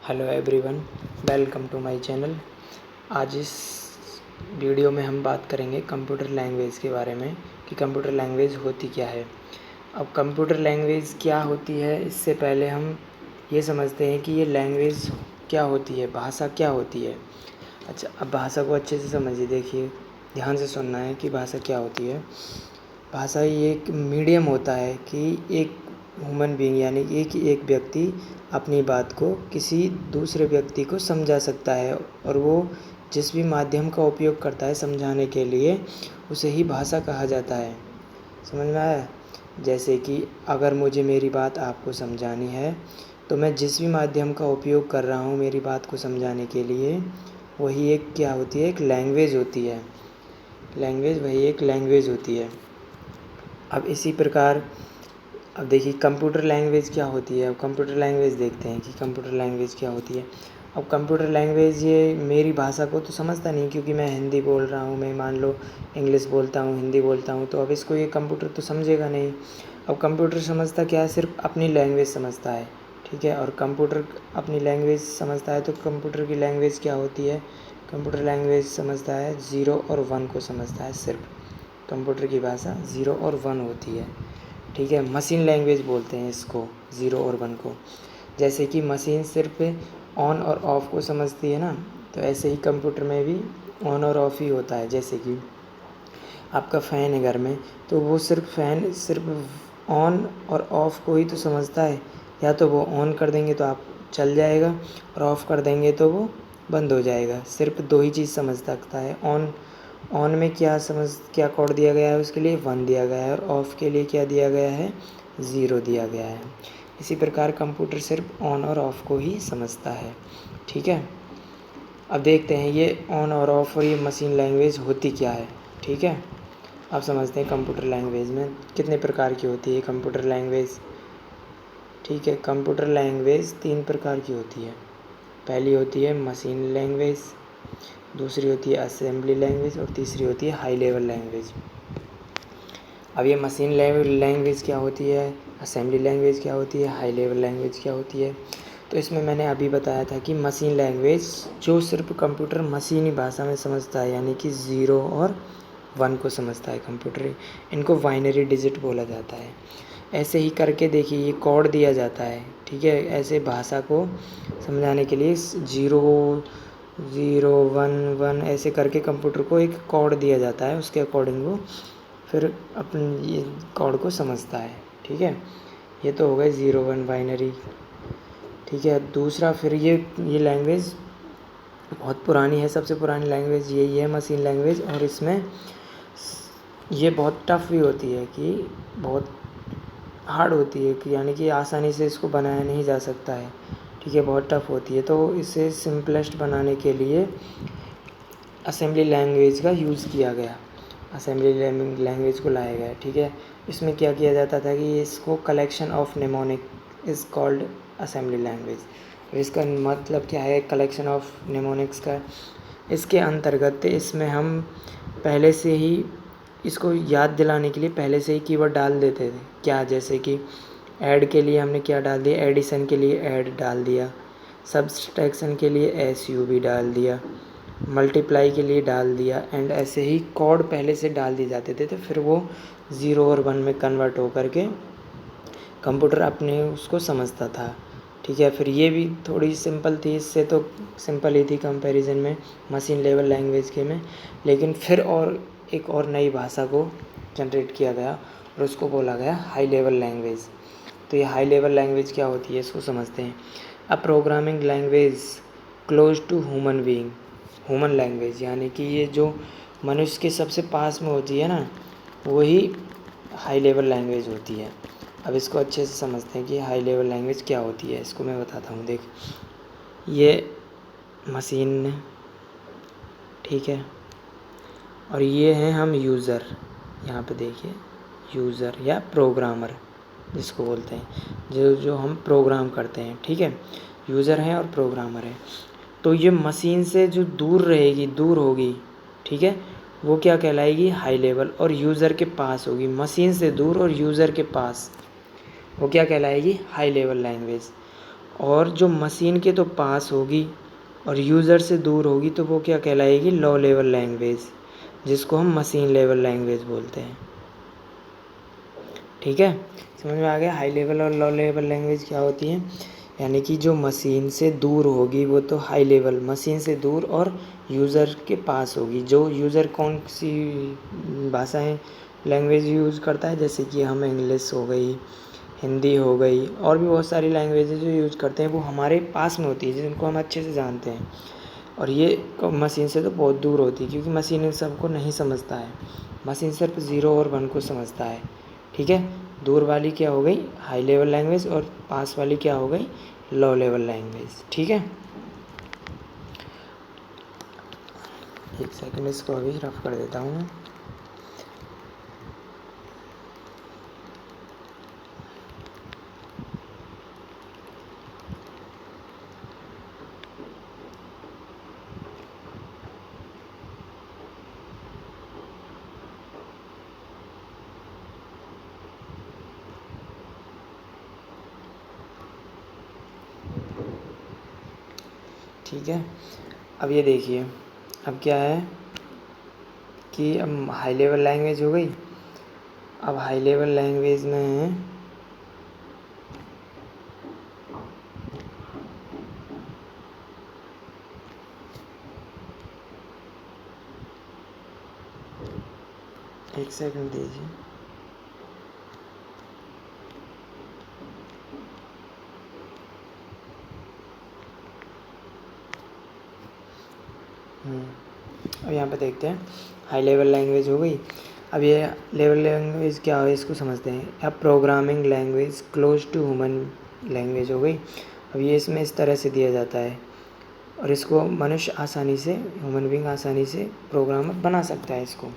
Hello everyone, welcome to my channel. आज इस video में हम बात करेंगे कंप्यूटर लैंग्वेज के बारे में कि कंप्यूटर लैंग्वेज होती क्या है। अब कंप्यूटर लैंग्वेज क्या होती है, इससे पहले हम ये समझते हैं कि ये लैंग्वेज क्या होती है, भाषा क्या होती है। अच्छा, अब भाषा को अच्छे से समझिए, देखिए, ध्यान से सुनना है कि भाषा क्या होती है। भाषा ये एक मीडियम होता है कि एक ह्यूमन बीइंग यानी कि एक व्यक्ति अपनी बात को किसी दूसरे व्यक्ति को समझा सकता है, और वो जिस भी माध्यम का उपयोग करता है समझाने के लिए, उसे ही भाषा कहा जाता है। समझ में आया? जैसे कि अगर मुझे मेरी बात आपको समझानी है तो मैं जिस भी माध्यम का उपयोग कर रहा हूँ मेरी बात को समझाने के लिए, वही एक क्या होती है, एक लैंग्वेज होती है। वही एक लैंग्वेज होती है। अब इसी प्रकार अब देखिए कंप्यूटर लैंग्वेज क्या होती है। अब कंप्यूटर लैंग्वेज देखते हैं कि कंप्यूटर लैंग्वेज क्या होती है। अब कंप्यूटर लैंग्वेज ये मेरी भाषा को तो समझता नहीं, क्योंकि मैं हिंदी बोल रहा हूँ, मैं मान लो इंग्लिश बोलता हूँ, हिंदी बोलता हूँ, तो अब इसको ये कंप्यूटर तो समझेगा नहीं। अब कंप्यूटर समझता क्या है, सिर्फ अपनी लैंग्वेज समझता है, ठीक है। और कंप्यूटर अपनी लैंग्वेज समझता है, तो कंप्यूटर की लैंग्वेज क्या होती है, कंप्यूटर लैंग्वेज समझता है 0 और 1 को समझता है। सिर्फ कंप्यूटर की भाषा 0 और 1 होती है, ठीक है। मशीन लैंग्वेज बोलते हैं इसको, 0 और 1 को। जैसे कि मशीन सिर्फ ऑन और ऑफ़ को समझती है ना, तो ऐसे ही कंप्यूटर में भी ऑन और ऑफ़ ही होता है। जैसे कि आपका फ़ैन है घर में, तो वो फ़ैन सिर्फ ऑन और ऑफ़ को ही तो समझता है। या तो वो ऑन कर देंगे तो आप चल जाएगा, और ऑफ़ कर देंगे तो वो बंद हो जाएगा। सिर्फ 2 ही चीज़ समझ सकता है। ऑन में क्या कोड दिया गया है, उसके लिए 1 दिया गया है, और ऑफ़ के लिए क्या दिया गया है, 0 दिया गया है। इसी प्रकार कंप्यूटर सिर्फ ऑन और ऑफ़ को ही समझता है, ठीक है। अब देखते हैं ये ऑन और ऑफ़ और ये मशीन लैंग्वेज होती क्या है, ठीक है। अब समझते हैं कंप्यूटर लैंग्वेज में कितने प्रकार की होती है कंप्यूटर लैंग्वेज, ठीक है। कंप्यूटर लैंग्वेज 3 प्रकार की होती है। पहली होती है मशीन लैंग्वेज, दूसरी होती है असेंबली लैंग्वेज, और तीसरी होती है हाई लेवल लैंग्वेज। अब ये मशीन लैंग्वेज क्या होती है, असेंबली लैंग्वेज क्या होती है, हाई लेवल लैंग्वेज क्या होती है, तो इसमें मैंने अभी बताया था कि मशीन लैंग्वेज जो सिर्फ कंप्यूटर मशीनी भाषा में समझता है, यानी कि 0 और 1 को समझता है कंप्यूटर। इनको बाइनरी डिजिट बोला जाता है। ऐसे ही करके देखिए, ये कोड दिया जाता है, ठीक है। ऐसे भाषा को समझाने के लिए 0 0 1 1 ऐसे करके कंप्यूटर को एक कोड दिया जाता है, उसके अकॉर्डिंग वो फिर अपने ये कोड को समझता है, ठीक है। ये तो हो गए 0 1 बाइनरी, ठीक है। दूसरा फिर ये लैंग्वेज बहुत पुरानी है, सबसे पुरानी लैंग्वेज यही है मशीन लैंग्वेज, और इसमें ये बहुत टफ भी होती है, कि बहुत हार्ड होती है, कि यानी कि आसानी से इसको बनाया नहीं जा सकता है, ठीक है। बहुत टफ होती है, तो इसे सिंपलेस्ट बनाने के लिए असेंबली लैंग्वेज का यूज़ किया गया, असेंबली लैंग्वेज को लाया गया, ठीक है। इसमें क्या किया जाता था कि इसको collection of mnemonic is called assembly language. इसका मतलब क्या है, कलेक्शन ऑफ नेमोनिक्स का। इसके अंतर्गत इसमें हम पहले से ही इसको याद दिलाने के लिए पहले से ही कीवर्ड डाल देते थे। क्या, जैसे कि ऐड के लिए हमने क्या डाल दिया, एडिशन के लिए ऐड डाल दिया, सब्सट्रैक्शन के लिए SUB डाल दिया, मल्टीप्लाई के लिए डाल दिया, एंड ऐसे ही कोड पहले से डाल दिए जाते थे, तो फिर वो 0 और 1 में कन्वर्ट होकर के कंप्यूटर अपने उसको समझता था, ठीक है। फिर ये भी थोड़ी सिंपल थी, इससे तो सिंपल ही थी कंपैरिजन में मशीन लेवल लैंग्वेज के में। लेकिन फिर और एक और नई भाषा को जनरेट किया गया, और उसको बोला गया हाई लेवल लैंग्वेज। तो ये हाई लेवल लैंग्वेज क्या होती है, इसको समझते हैं। A programming language close to human being, human language, यानी कि ये जो मनुष्य के सबसे पास में होती है ना, वही हाई लेवल लैंग्वेज होती है। अब इसको अच्छे से समझते हैं कि हाई लेवल लैंग्वेज क्या होती है, इसको मैं बताता हूँ। देख, ये मशीन, ठीक है, और ये हैं हम यूज़र। यहाँ पे देखिए, यूज़र या प्रोग्रामर जिसको बोलते हैं, जो हम प्रोग्राम करते हैं, ठीक है। यूज़र हैं और प्रोग्रामर हैं। तो ये मशीन से जो दूर रहेगी, दूर होगी, ठीक है, वो क्या कहलाएगी, हाई लेवल। और यूज़र के पास होगी, मशीन से दूर और यूज़र के पास, वो क्या कहलाएगी, हाई लेवल लैंग्वेज। और जो मशीन के तो पास होगी और यूज़र से दूर होगी तो वो क्या कहलाएगी, लो लेवल लैंग्वेज, जिसको हम मशीन लेवल लैंग्वेज बोलते हैं। ठीक है, समझ में आ गया। हाई लेवल और लो लेवल लैंग्वेज क्या होती है, यानी कि जो मशीन से दूर होगी वो तो हाई लेवल, मशीन से दूर और यूज़र के पास होगी। जो यूज़र कौन सी भाषाएं लैंग्वेज यूज़ करता है, जैसे कि हम इंग्लिश हो गई, हिंदी हो गई, और भी बहुत सारी लैंग्वेजेज जो यूज़ करते हैं वो हमारे पास में होती है, जिनको हम अच्छे से जानते हैं। और ये मशीन से तो बहुत दूर होती है, क्योंकि मशीन इन सबको नहीं समझता है, मशीन सिर्फ 0 और 1 को समझता है। ठीक है, दूर वाली क्या हो गई, हाई लेवल लैंग्वेज, और पास वाली क्या हो गई, लो लेवल लैंग्वेज। ठीक है, एक सेकंड, इसको अभी रफ कर देता हूँ मैं। ठीक है, अब ये देखिए, अब क्या है कि अब हाई लेवल लैंग्वेज हो गई। अब हाई लेवल लैंग्वेज में एक सेकंड दीजिए। अब यहाँ पे देखते हैं, हाई लेवल लैंग्वेज हो गई। अब ये लेवल लैंग्वेज क्या है, इसको समझते हैं। अब programming language close to human language हो गई। अब ये इसमें इस तरह से दिया जाता है, और इसको मनुष्य आसानी से, ह्यूमन बींग आसानी से प्रोग्रामर बना सकता है इसको।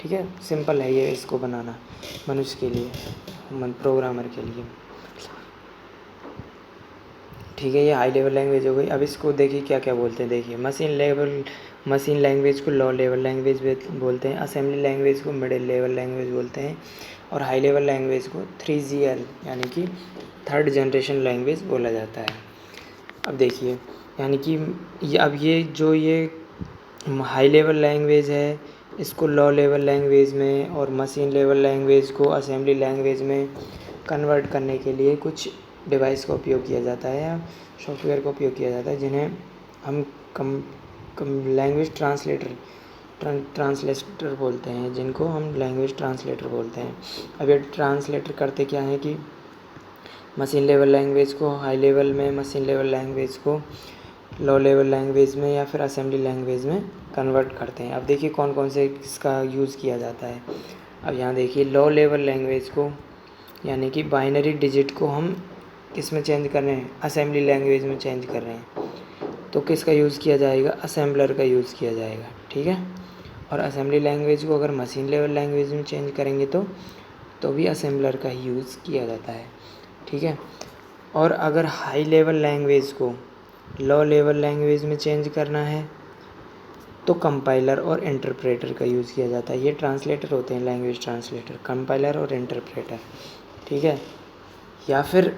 ठीक है, सिंपल है ये इसको बनाना मनुष्य के लिए, ह्यूमन प्रोग्रामर के लिए। ठीक है, ये हाई लेवल लैंग्वेज हो गई। अब इसको देखिए क्या क्या बोलते हैं, देखिए मशीन लैंग्वेज को लो लेवल लैंग्वेज बोलते हैं, असेंबली लैंग्वेज को मिडिल लेवल लैंग्वेज बोलते हैं, और हाई लेवल लैंग्वेज को 3GL यानी कि थर्ड जनरेशन लैंग्वेज बोला जाता है। अब देखिए, यानी कि ये हाई लेवल लैंग्वेज है, इसको लो लेवल लैंग्वेज में और मशीन लेवल लैंग्वेज को असेंबली लैंग्वेज में कन्वर्ट करने के लिए कुछ डिवाइस का उपयोग किया जाता है या सॉफ्टवेयर का उपयोग किया जाता है, जिन्हें हम लैंग्वेज ट्रांसलेटर बोलते हैं, जिनको हम लैंग्वेज ट्रांसलेटर बोलते हैं। अब ये ट्रांसलेटर करते क्या है कि मशीन लेवल लैंग्वेज को हाई लेवल में, मशीन लेवल लैंग्वेज को लो लेवल लैंग्वेज में या फिर असेंबली लैंग्वेज में कन्वर्ट करते हैं। अब देखिए कौन कौन से इसका यूज़ किया जाता है। अब यहाँ देखिए, लो लेवल लैंग्वेज को यानी कि बाइनरी डिजिट को हम किस में चेंज कर रहे हैं, असेंबली लैंग्वेज में चेंज कर रहे हैं, तो किसका यूज़ किया जाएगा, असेंबलर का यूज़ किया जाएगा। ठीक है, और असेंबली लैंग्वेज को अगर मशीन लेवल लैंग्वेज में चेंज करेंगे तो भी असेंबलर का ही यूज़ किया जाता है। ठीक है, और अगर हाई लेवल लैंग्वेज को लो लेवल लैंग्वेज में चेंज करना है तो कंपाइलर और इंटरप्रेटर का यूज़ किया जाता है। ये ट्रांसलेटर होते हैं, लैंग्वेज ट्रांसलेटर, कंपाइलर और इंटरप्रेटर। ठीक है, या फिर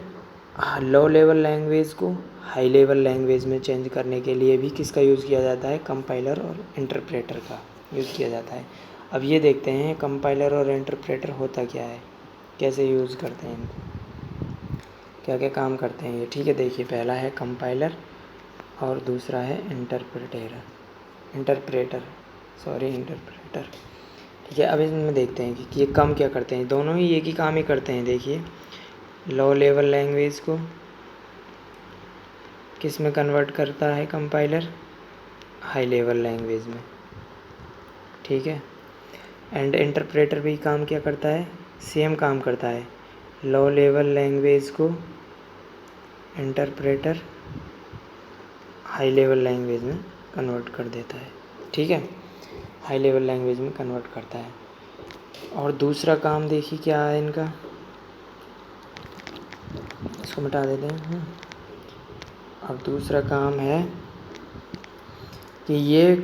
लो लेवल लैंग्वेज को हाई लेवल लैंग्वेज में चेंज करने के लिए भी किसका यूज़ किया जाता है, कंपाइलर और इंटरप्रेटर का यूज़ किया जाता है। अब ये देखते हैं कंपाइलर और इंटरप्रेटर होता क्या है, कैसे यूज़ करते हैं इनको, क्या क्या काम करते हैं ये। ठीक है, देखिए पहला है कंपाइलर और दूसरा है इंटरप्रेटर। ठीक है, अब इसमें देखते हैं कि ये काम क्या करते हैं, दोनों ही एक ही काम ही करते हैं। देखिए, लो लेवल लैंग्वेज को किस में कन्वर्ट करता है कंपाइलर, हाई लेवल लैंग्वेज में। ठीक है, एंड इंटरप्रेटर भी काम क्या करता है, सेम काम करता है, लो लेवल लैंग्वेज को इंटरप्रेटर हाई लेवल लैंग्वेज में कन्वर्ट कर देता है। ठीक है, हाई लेवल लैंग्वेज में कन्वर्ट करता है। और दूसरा काम देखिए क्या है इनका, इसको मिटा देते हैं। अब दूसरा काम है कि ये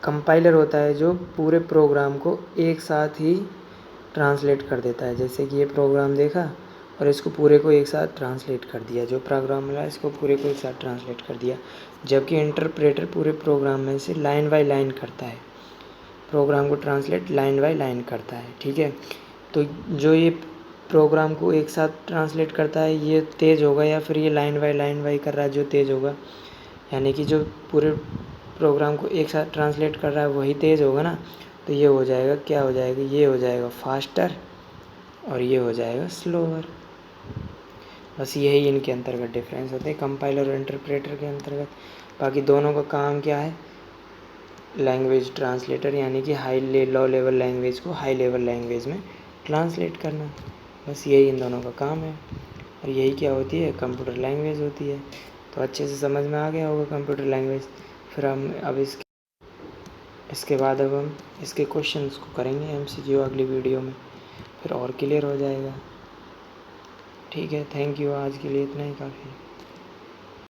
कंपाइलर होता है जो पूरे प्रोग्राम को एक साथ ही ट्रांसलेट कर देता है। जैसे कि ये प्रोग्राम देखा और इसको पूरे को एक साथ ट्रांसलेट कर दिया। जो प्रोग्राम मिला इसको पूरे को एक साथ ट्रांसलेट कर दिया, जबकि इंटरप्रेटर पूरे प्रोग्राम में से लाइन बाय लाइन करता है, प्रोग्राम को ट्रांसलेट लाइन बाय लाइन करता है। ठीक है, तो जो ये प्रोग्राम को एक साथ ट्रांसलेट करता है ये तेज़ होगा, या फिर ये लाइन बाय कर रहा है जो तेज़ होगा? यानी कि जो पूरे प्रोग्राम को एक साथ ट्रांसलेट कर रहा है वही तेज़ होगा ना। तो ये हो जाएगा, क्या हो जाएगा, ये हो जाएगा फास्टर और ये हो जाएगा स्लोअर। बस यही इनके अंतर्गत डिफरेंस होते हैं, कंपाइलर और इंटरप्रेटर के अंतर्गत। बाकी दोनों का काम क्या है? लैंग्वेज ट्रांसलेटर, यानी कि लो लेवल लैंग्वेज को हाई लेवल लैंग्वेज में ट्रांसलेट करना। बस यही इन दोनों का काम है, और यही क्या होती है? कंप्यूटर लैंग्वेज होती है। तो अच्छे से समझ में आ गया होगा कंप्यूटर लैंग्वेज। फिर हम अब इसके बाद अब हम इसके क्वेश्चंस को करेंगे MCQ अगली वीडियो में, फिर और क्लियर हो जाएगा। ठीक है, थैंक यू, आज के लिए इतना ही काफ़ी है।